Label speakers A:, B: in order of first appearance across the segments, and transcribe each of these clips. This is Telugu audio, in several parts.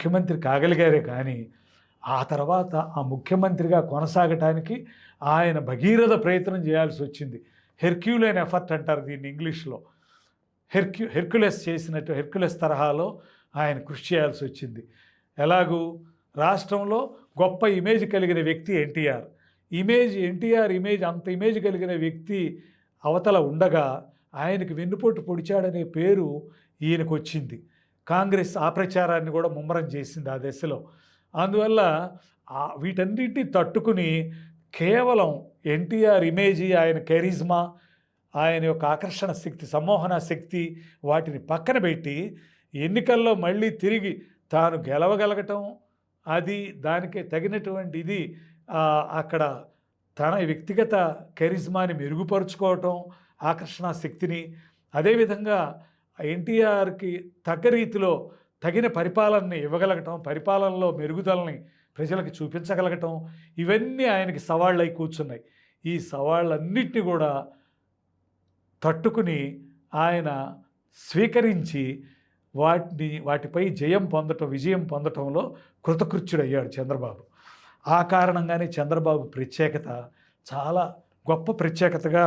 A: ముఖ్యమంత్రి కాగలిగారే కానీ ఆ తర్వాత ఆ ముఖ్యమంత్రిగా కొనసాగటానికి ఆయన భగీరథ ప్రయత్నం చేయాల్సి వచ్చింది. హెర్క్యూలైన్ ఎఫర్ట్ అంటారు దీన్ని ఇంగ్లీష్లో. హెర్క్యులెస్ తరహాలో ఆయన కృషి చేయాల్సి వచ్చింది. ఎలాగూ రాష్ట్రంలో గొప్ప ఇమేజ్ కలిగిన వ్యక్తి ఎన్టీఆర్. ఎన్టీఆర్ ఇమేజ్ అంత ఇమేజ్ కలిగిన వ్యక్తి అవతల ఉండగా ఆయనకి వెన్నుపోటు పొడిచాడనే పేరు ఈయనకు వచ్చింది. కాంగ్రెస్ ఆ ప్రచారాన్ని కూడా ముమ్మరం చేసింది ఆ దశలో. అందువల్ల వీటన్నిటిని తట్టుకుని కేవలం ఎన్టీఆర్ ఇమేజీ, ఆయన కెరిజ్మా, ఆయన యొక్క ఆకర్షణ శక్తి, సమ్మోహన శక్తి వాటిని పక్కన పెట్టి ఎన్నికల్లో మళ్ళీ తిరిగి తాను గెలవగలగటం, అది దానికి తగినటువంటి ఇది అక్కడ తన వ్యక్తిగత కెరిజ్మాని మెరుగుపరుచుకోవటం, ఆకర్షణ శక్తిని, అదేవిధంగా ఎన్టీఆర్కి తగ్గ రీతిలో తగిన పరిపాలనని ఇవ్వగలగటం, పరిపాలనలో మెరుగుదలని ప్రజలకు చూపించగలగటం, ఇవన్నీ ఆయనకి సవాళ్ళై కూర్చున్నాయి. ఈ సవాళ్ళన్నిటిని కూడా తట్టుకుని ఆయన స్వీకరించి వాటిపై విజయం పొందటంలో కృతకృత్యుడయ్యాడు చంద్రబాబు. ఆ కారణంగానే చంద్రబాబు ప్రత్యేకత చాలా గొప్ప ప్రత్యేకతగా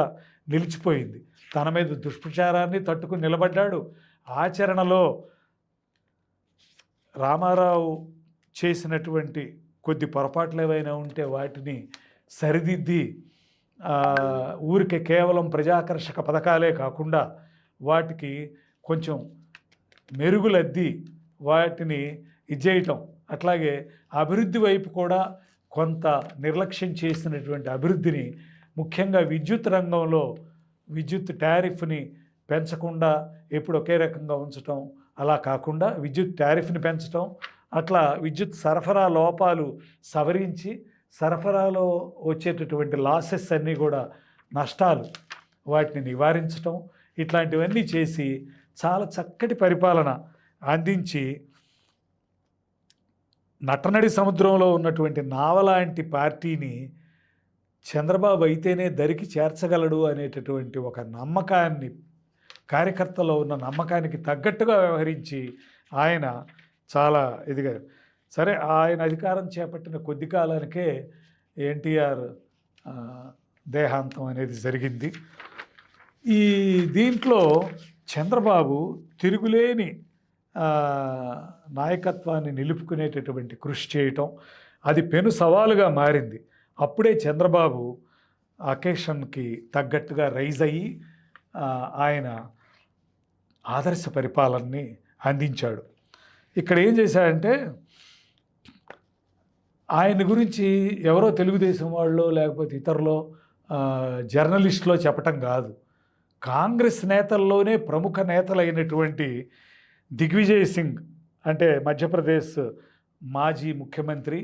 A: నిలిచిపోయింది. తన మీద దుష్ప్రచారాన్ని తట్టుకుని నిలబడ్డాడు. ఆచరణలో రామారావు చేసినటువంటి కొద్ది పొరపాట్లు ఏవైనా ఉంటే వాటిని సరిదిద్ది ఊరికే కేవలం ప్రజాకర్షక పథకాలే కాకుండా వాటికి కొంచెం మెరుగులద్ది వాటిని ఇచ్చేయటం, అట్లాగే అభివృద్ధి వైపు కూడా కొంత నిర్లక్ష్యం చేసినటువంటి అభివృద్ధిని, ముఖ్యంగా విద్యుత్ రంగంలో విద్యుత్ టారిఫ్ని పెంచకుండా ఎప్పుడు ఒకే రకంగా ఉంచటం, అలా కాకుండా విద్యుత్ టారిఫ్ని పెంచటం, అట్లా విద్యుత్ సరఫరా లోపాలు సవరించి సరఫరాలో వచ్చేటటువంటి లాసెస్ అన్నీ కూడా నష్టాలు వాటిని నివారించటం, ఇట్లాంటివన్నీ చేసి చాలా చక్కటి పరిపాలన అందించి నటనడి సముద్రంలో ఉన్నటువంటి నావలాంటి పార్టీని చంద్రబాబు అయితేనే దరికి చేర్చగలడు అనేటటువంటి ఒక నమ్మకాన్ని, కార్యకర్తలో ఉన్న నమ్మకానికి తగ్గట్టుగా వ్యవహరించి ఆయన చాలా ఎదిగారు. సరే, ఆయన అధికారం చేపట్టిన కొద్ది కాలానికే ఎన్టీఆర్ దేహాంతం అనేది జరిగింది. ఈ దీంట్లో చంద్రబాబు తిరుగులేని నాయకత్వాన్ని నిలుపుకునేటటువంటి కృషి చేయటం, అది పెను సవాలుగా మారింది. అప్పుడే చంద్రబాబు అకేషన్కి తగ్గట్టుగా రైజ్ అయ్యి ఆయన ఆదర్శ పరిపాలనని అందించాడు. ఇక్కడ ఏం చేశాడంటే, ఆయన గురించి ఎవరో తెలుగుదేశం వాళ్ళు లేకపోతే ఇతరులో జర్నలిస్టులో చెప్పటం కాదు, కాంగ్రెస్ నేతల్లోనే ప్రముఖ నేతలైనటువంటి దిగ్విజయ్ సింగ్, అంటే మధ్యప్రదేశ్ మాజీ ముఖ్యమంత్రి,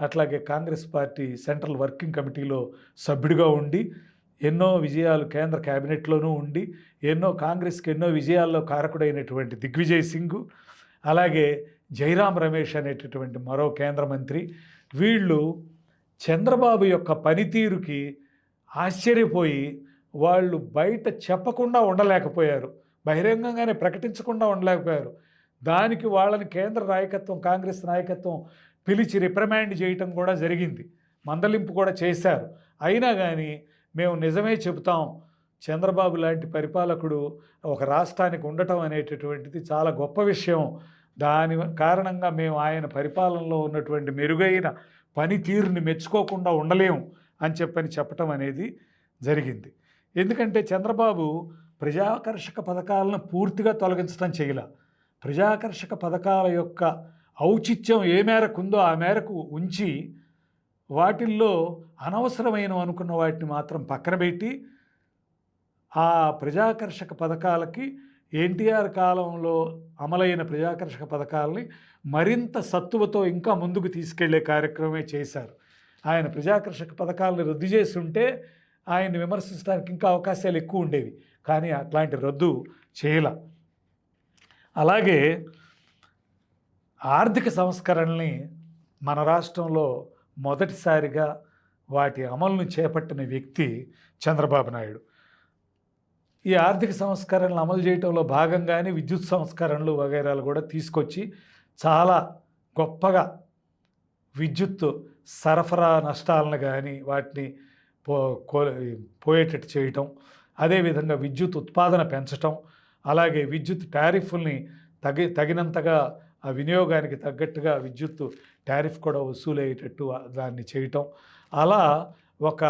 A: అట్లాగే కాంగ్రెస్ పార్టీ సెంట్రల్ వర్కింగ్ కమిటీలో సభ్యుడిగా ఉండి ఎన్నో విజయాలు కేంద్ర క్యాబినెట్లోనూ ఉండి కాంగ్రెస్కి ఎన్నో విజయాల్లో కారకుడైనటువంటి దిగ్విజయ్ సింగ్, అలాగే జైరాం రమేష్ అనేటటువంటి మరో కేంద్ర మంత్రి, వీళ్ళు చంద్రబాబు యొక్క పనితీరుకి ఆశ్చర్యపోయి వాళ్ళు బయట చెప్పకుండా ఉండలేకపోయారు, బహిరంగంగానే ప్రకటించకుండా ఉండలేకపోయారు. దానికి వాళ్ళని కేంద్ర నాయకత్వం, కాంగ్రెస్ నాయకత్వం పిలిచి రిప్రమాండ్ చేయటం కూడా జరిగింది, మందలింపు కూడా చేశారు. అయినా కానీ మేము నిజమే చెబుతాం, చంద్రబాబు లాంటి పరిపాలకుడు ఒక రాష్ట్రానికి ఉండటం అనేటటువంటిది చాలా గొప్ప విషయం, దాని కారణంగా మేము ఆయన పరిపాలనలో ఉన్నటువంటి మెరుగైన పనితీరుని మెచ్చుకోకుండా ఉండలేము అని చెప్పటం అనేది జరిగింది. ఎందుకంటే చంద్రబాబు ప్రజాకర్షక పథకాలను పూర్తిగా తొలగించడం చేయలే. ప్రజాకర్షక పథకాల యొక్క ఔచిత్యం ఏ మేరకు ఉందో ఆ మేరకు ఉంచి వాటిల్లో అనవసరమైన అనుకున్న వాటిని మాత్రం పక్కన పెట్టి ఆ ప్రజాకర్షక పథకాలకి ఎన్టీఆర్ కాలంలో అమలైన ప్రజాకర్షక పథకాలని మరింత సత్తువతో ఇంకా ముందుకు తీసుకెళ్లే కార్యక్రమమే చేశారు. ఆయన ప్రజాకర్షక పథకాలను రద్దు చేసి ఉంటే ఆయన్ని విమర్శించడానికి ఇంకా అవకాశాలు ఎక్కువ ఉండేవి, కానీ అట్లాంటి రద్దు చేయల. అలాగే ఆర్థిక సంస్కరణల్ని మన రాష్ట్రంలో మొదటిసారిగా వాటి అమలును చేపట్టిన వ్యక్తి చంద్రబాబు నాయుడు. ఈ ఆర్థిక సంస్కరణలు అమలు చేయడంలో భాగంగానే విద్యుత్ సంస్కరణలు వగైరాలు కూడా తీసుకొచ్చి చాలా గొప్పగా విద్యుత్ సరఫరా నష్టాలను కానీ వాటిని పో పోయేటట్టు చేయటం, అదేవిధంగా విద్యుత్ ఉత్పాదన పెంచటం, అలాగే విద్యుత్ టారిఫ్ని తగినంతగా ఆ వినియోగానికి తగ్గట్టుగా విద్యుత్ టారిఫ్ కూడా వసూలయ్యేటట్టు దాన్ని చేయటం. అలా ఒక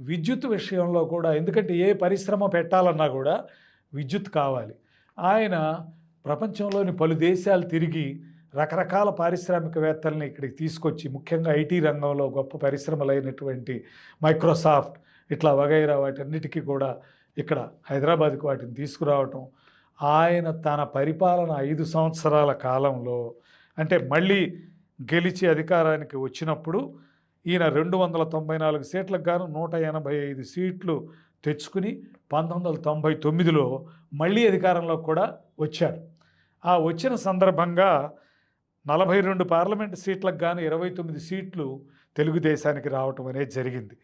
A: విద్యుత్ విషయంలో కూడా, ఎందుకంటే ఏ పరిశ్రమ పెట్టాలన్నా కూడా విద్యుత్ కావాలి. ఆయన ప్రపంచంలోని పలు దేశాలు తిరిగి రకరకాల పారిశ్రామికవేత్తల్ని ఇక్కడికి తీసుకొచ్చి, ముఖ్యంగా ఐటీ రంగంలో గొప్ప పరిశ్రమలైనటువంటి మైక్రోసాఫ్ట్ ఇట్లా వగైరా వాటన్నిటికీ కూడా ఇక్కడ హైదరాబాద్కి వాటిని తీసుకురావటం. ఆయన తన పరిపాలన 5 సంవత్సరాల కాలంలో, అంటే మళ్ళీ గెలిచి అధికారానికి వచ్చినప్పుడు ఈయన 294 సీట్లకు గాను 185 సీట్లు తెచ్చుకుని 1999లో మళ్ళీ అధికారంలోకి కూడా వచ్చారు. ఆ వచ్చిన సందర్భంగా 42 పార్లమెంటు సీట్లకు గాను 29 సీట్లు తెలుగుదేశానికి రావటం అనేది జరిగింది.